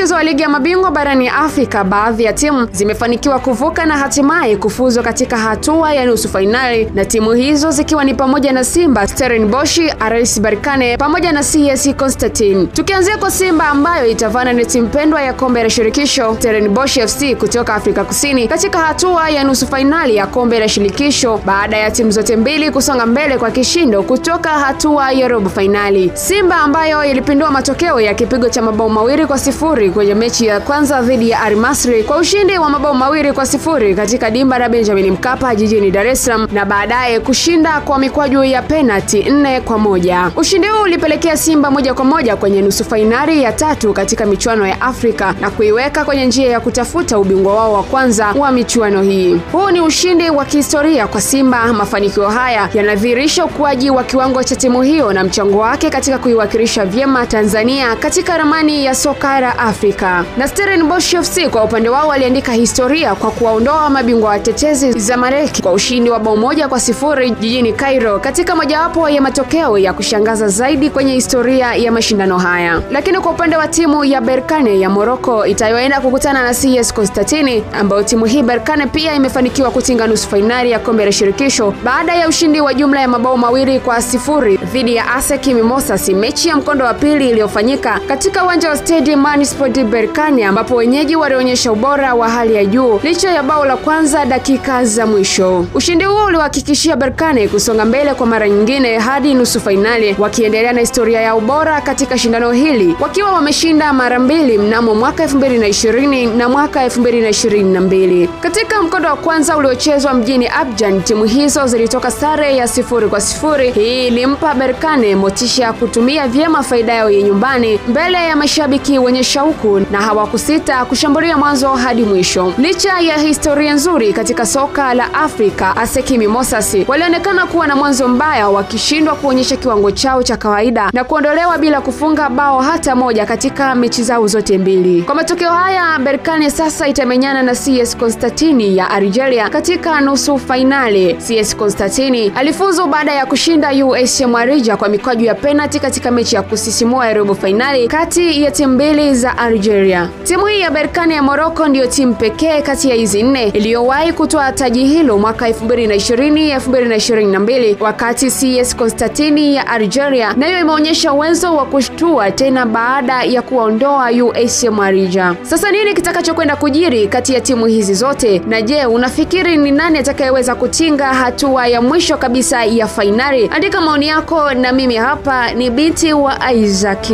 mchezo wa ligi ya mabingwa barani Afrika, baadhi ya timu zimefanikiwa kuvuka na hatimaye kufuzu katika hatua ya nusu fainali, na timu hizo zikiwa ni pamoja na Simba, Stellenbosch, RS Berkane pamoja na CS Constantine. Tukianzia kwa Simba ambayo itavana na timu pendwa ya kombe la shirikisho Stellenbosch FC kutoka Afrika Kusini katika hatua ya nusu fainali ya kombe la shirikisho baada ya timu zote mbili kusonga mbele kwa kishindo kutoka hatua ya robo fainali. Simba ambayo ilipindua matokeo ya kipigo cha mabao 2-0 kwenye mechi ya kwanza dhidi ya Al Masry kwa ushindi wa mabao 2-0 katika dimba la Benjamin Mkapa jijini Dar es Salaam, na baadaye kushinda kwa mikwaju ya penalti 4-1. Ushindi huu ulipelekea Simba moja kwa moja kwenye nusu fainali ya 3 katika michuano ya Afrika na kuiweka kwenye njia ya kutafuta ubingwa wao wa kwanza wa michuano hii. Huu ni ushindi wa kihistoria kwa Simba. Mafanikio haya yanadhihirisha ukuaji wa kiwango cha timu hiyo na mchango wake katika kuiwakilisha vyema Tanzania katika ramani ya soka la Afrika. Na Stellenbosch FC kwa upande wao waliandika historia kwa kuwaondoa mabingwa watetezi Zamalek kwa ushindi wa bao 1-0 jijini Cairo katika mojawapo ya matokeo ya kushangaza zaidi kwenye historia ya mashindano haya. Lakini kwa upande wa timu ya Berkane ya Morocco itayoenda kukutana na CS Constantine, ambayo timu hii Berkane pia imefanikiwa kutinga nusu fainali ya kombe la shirikisho baada ya ushindi wa jumla ya mabao 2-0 dhidi ya ASEC Mimosas, mechi ya mkondo wa pili iliyofanyika katika uwanja wa Stade Municipal de Berkane, ambapo wenyeji walionyesha ubora wa hali ya juu licha ya bao la kwanza dakika za mwisho. Ushindi huo uliwahakikishia Berkane kusonga mbele kwa mara nyingine hadi nusu fainali, wakiendelea na historia ya ubora katika shindano hili wakiwa wameshinda mara 2 mnamo mwaka 2020 na mwaka 2022. Katika mkondo wa kwanza uliochezwa mjini Abidjan, timu hizo zilitoka sare ya 0-0. Hii ilimpa Berkane motisha kutumia vyema faida yao ya nyumbani mbele ya mashabiki wenye shauku, na hawakusita kushambulia mwanzo hadi mwisho. Licha ya historia nzuri katika soka la Afrika, ASEC Mimosas walionekana kuwa na mwanzo mbaya, wakishindwa kuonyesha kiwango chao cha kawaida na kuondolewa bila kufunga bao hata moja katika mechi zao zote mbili. Kwa matokeo haya, Berkane sasa itamenyana na CS Constantine ya Algeria katika nusu fainali. CS Constantine alifuzu baada ya kushinda USM Alger kwa mikwaju ya penalti katika mechi ya kusisimua ya robo fainali kati ya timu mbili za Algeria. Timu hii ya Berkane ya Morocco ndiyo timu pekee kati ya hizi 4 iliyowahi kutoa taji hilo mwaka 2020-2022, wakati CS Constantine ya Algeria nayo imeonyesha uwezo wa kushtua tena baada ya kuondoa USM Alger. Sasa nini kitakachokwenda kujiri kati ya timu hizi zote, na je, unafikiri ni nani atakayeweza kutinga hatua ya mwisho kabisa ya fainali? Andika maoni yako, na mimi hapa ni binti wa Isaac.